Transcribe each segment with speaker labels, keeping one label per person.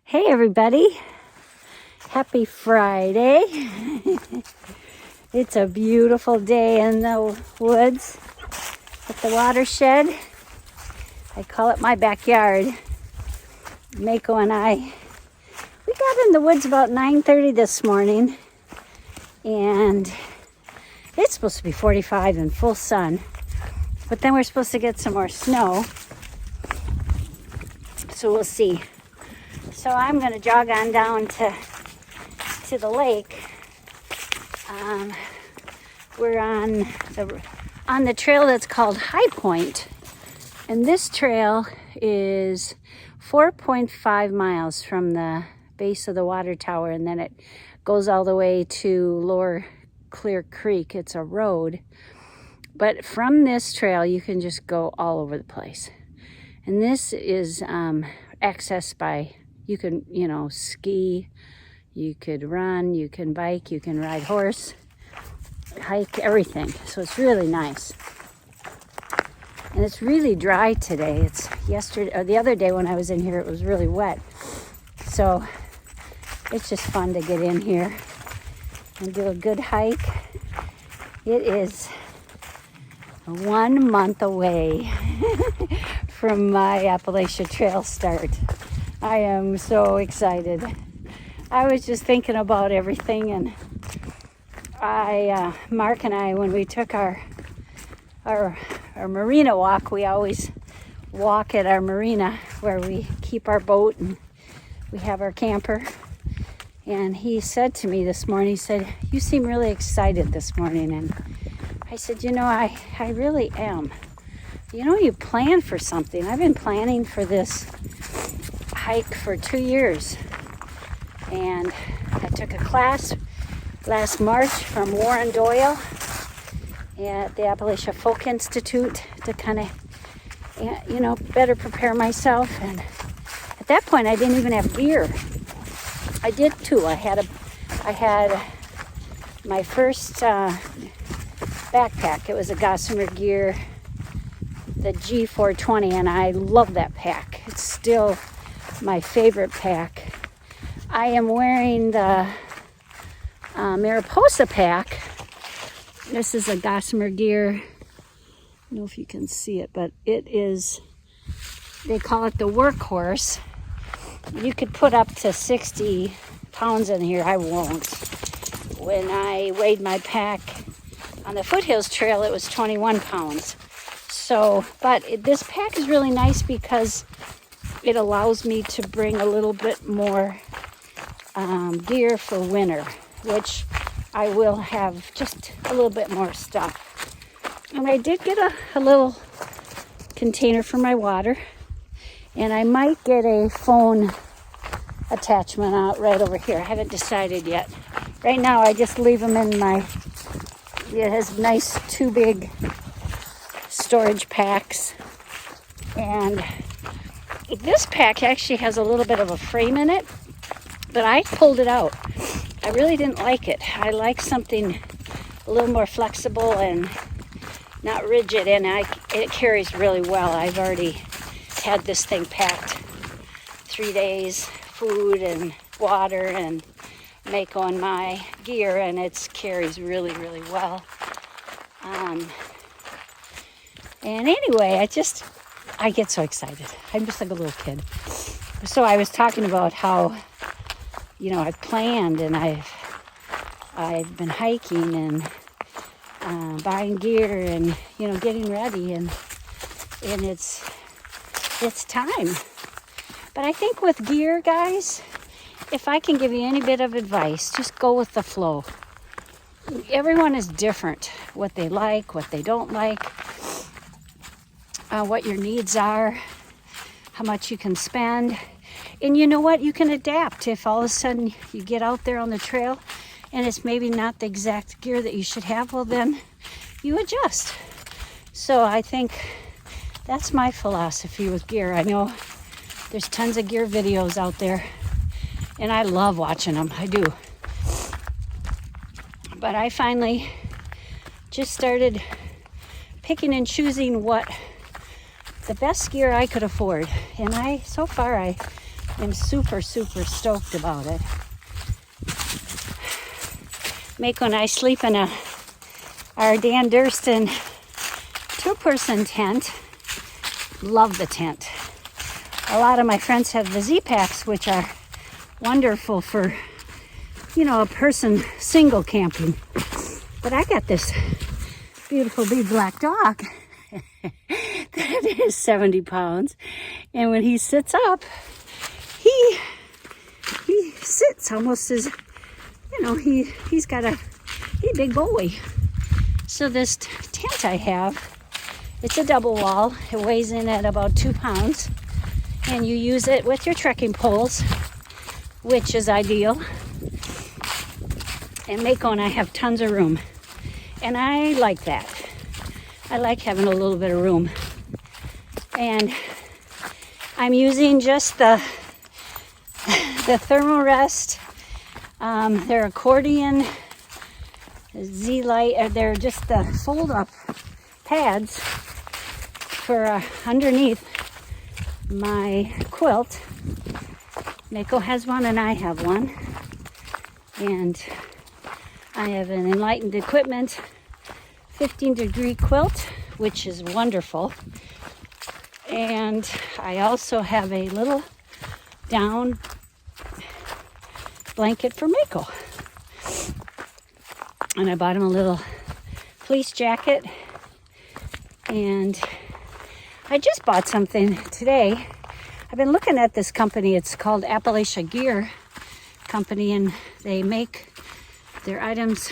Speaker 1: Hey everybody, happy Friday. It's a beautiful day in the woods at the Watershed. I call it my backyard. Mako and I, we got in the woods about 9:30 this morning, and it's supposed to be 45 in full sun, but then we're supposed to get some more snow, so we'll see. So I'm going to jog on down to the lake. We're on the trail that's called High Point, and this trail is 4.5 miles from the base of the water tower, and then it goes all the way to Lower Clear Creek. It's a road, but from this trail you can just go all over the place. And this is accessed by, you can, ski, you could run, you can bike, you can ride horse, hike, everything. So it's really nice. And it's really dry today. It's the other day when I was in here, it was really wet. So it's just fun to get in here and do a good hike. It is 1 month away from my Appalachia Trail start. I am so excited. I was just thinking about everything, and Mark and I, when we took our marina walk, we always walk at our marina where we keep our boat and we have our camper. And he said to me this morning, he said, "You seem really excited this morning." And I said, I really am. You plan for something. I've been planning for this hike for 2 years, and I took a class last March from Warren Doyle at the Appalachia Folk Institute to kind of, better prepare myself. And at that point, I didn't even have gear. I did too. I had my first backpack. It was a Gossamer Gear, the G420, and I love that pack. It's still my favorite pack. I am wearing the Mariposa pack. This is a Gossamer Gear. I don't know if you can see it, but it is, they call it the workhorse. You could put up to 60 pounds in here. I won't. When I weighed my pack on the Foothills Trail, it was 21 pounds. So, but this pack is really nice because it allows me to bring a little bit more gear for winter, which I will have just a little bit more stuff. And I did get a little container for my water, and I might get a phone attachment out right over here. I haven't decided yet. Right now I just leave them in it has nice 2 big storage packs. And this pack actually has a little bit of a frame in it, but I pulled it out. I really didn't like it. I like something a little more flexible and not rigid, and it carries really well. I've already had this thing packed 3 days, food and water and Mako and my gear, and it carries really, really well. And anyway, I get so excited. I'm just like a little kid. So I was talking about how, I've planned, and I've been hiking and buying gear and, getting ready, and it's time. But I think with gear, guys, if I can give you any bit of advice, just go with the flow. Everyone is different. What they like, what they don't like, what your needs are, how much you can spend. And you know what? You can adapt. If all of a sudden you get out there on the trail and it's maybe not the exact gear that you should have, well, then you adjust. So I think that's my philosophy with gear. I know there's tons of gear videos out there, and I love watching them. I do. But I finally just started picking and choosing what the best gear I could afford. And so far I am super, super stoked about it. Mako and I sleep in our Dan Durston 2-person tent. Love the tent. A lot of my friends have the Z-Packs, which are wonderful for, a person single camping. But I got this beautiful big black dog that is 70 pounds. And when he sits up, he sits almost as, he's got a big boy. So this tent I have, it's a double wall. It weighs in at about 2 pounds. And you use it with your trekking poles, which is ideal. And Mako and I have tons of room. And I like that. I like having a little bit of room. And I'm using just the Thermarest, their accordion Z-Light, they're just the fold-up pads for underneath my quilt. Mako has one and I have one. And I have an Enlightened Equipment 15-degree quilt, which is wonderful. And I also have a little down blanket for Mako. And I bought him a little fleece jacket. And I just bought something today. I've been looking at this company. It's called Appalachia Gear Company, and they make their items.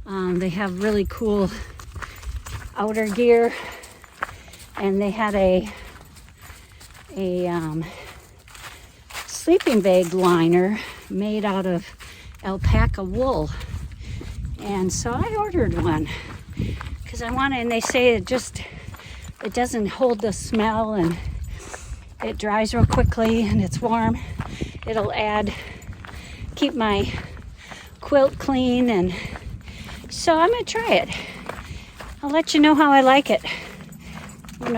Speaker 1: They have really cool outer gear, and they had a sleeping bag liner made out of alpaca wool, and so I ordered one because I wanted. And they say it doesn't hold the smell, and it dries real quickly, and it's warm. It'll keep my quilt clean, and so I'm gonna try it. I'll let you know how I like it. I'm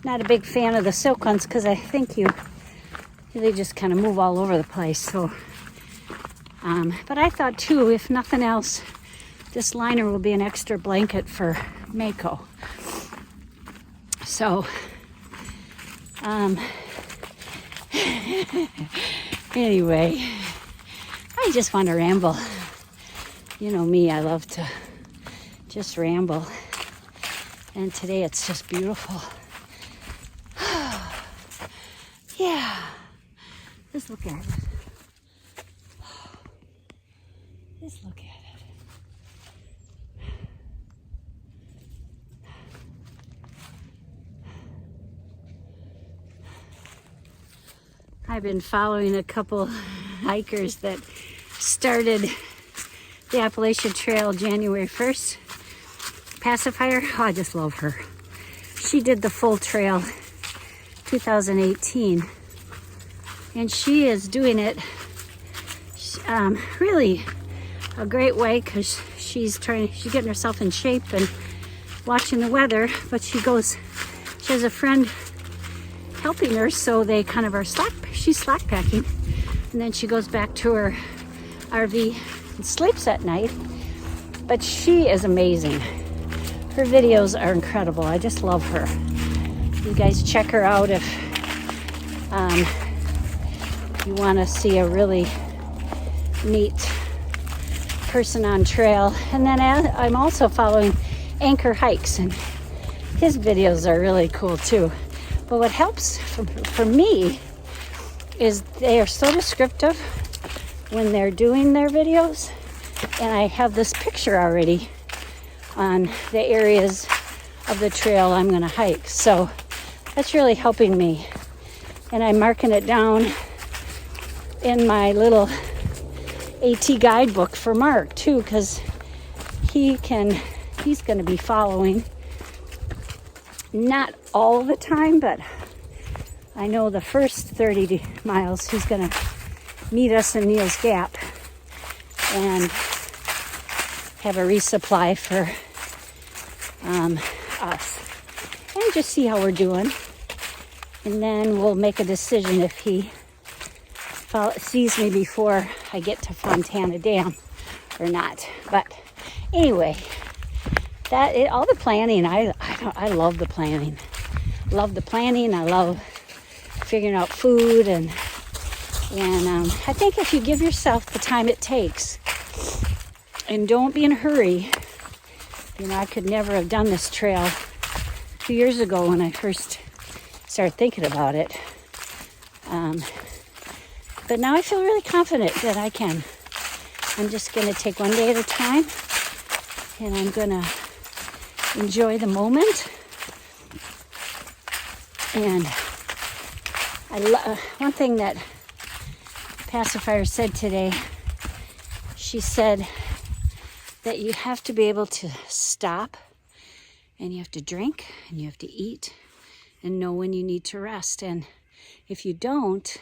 Speaker 1: not a big fan of the silk ones because I think they just kind of move all over the place. So, but I thought too, if nothing else, this liner will be an extra blanket for Mako. So, anyway, I just want to ramble. You know me, I love to just ramble. And today it's just beautiful. Yeah. Just look at it. Just look at it. I've been following a couple hikers that started the Appalachian Trail January 1st. Pacifier, oh, I just love her. She did the full trail 2018, and she is doing it really a great way because she's getting herself in shape and watching the weather, but she has a friend helping her, so they kind of she's slack packing, and then she goes back to her RV and sleeps at night. But she is amazing. Her videos are incredible. I just love her. You guys check her out if you want to see a really neat person on trail. And then I'm also following Anchor Hikes, and his videos are really cool too. But what helps for me is they are so descriptive when they're doing their videos, and I have this picture already on the areas of the trail I'm going to hike. So that's really helping me. And I'm marking it down in my little AT guidebook for Mark too, because he's going to be following. Not all the time, but I know the first 30 miles he's going to meet us in Neal's Gap and have a resupply for us, and just see how we're doing. And then we'll make a decision if he sees me before I get to Fontana Dam or not. But anyway, all the planning, I love the planning. Love the planning. I love figuring out food, and I think if you give yourself the time it takes and don't be in a hurry, I could never have done this trail 2 years ago when I first started thinking about it. But now I feel really confident that I can. I'm just going to take one day at a time, and I'm going to enjoy the moment. And one thing that Pacifier said today, she said that you have to be able to stop, and you have to drink, and you have to eat, and know when you need to rest. And if you don't,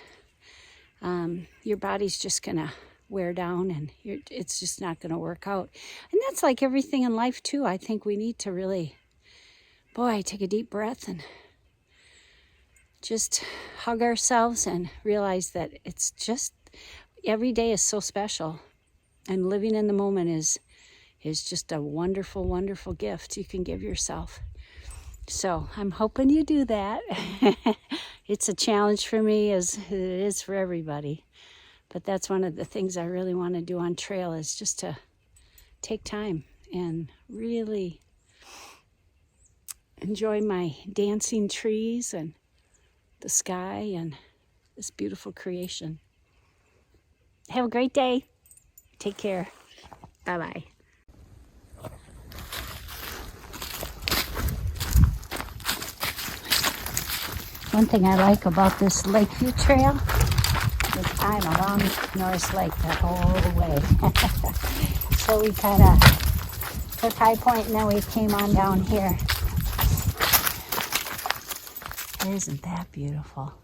Speaker 1: your body's just gonna wear down, and it's just not gonna work out. And that's like everything in life too. I think we need to really, take a deep breath and just hug ourselves and realize that it's just, every day is so special, and living in the moment is just a wonderful, wonderful gift you can give yourself. So I'm hoping you do that. It's a challenge for me, as it is for everybody. But that's one of the things I really want to do on trail, is just to take time and really enjoy my dancing trees and the sky and this beautiful creation. Have a great day. Take care. Bye-bye. One thing I like about this Lakeview Trail is I'm along Norris Lake the whole way. So we kind of took High Point, and then we came on down here. Isn't that beautiful?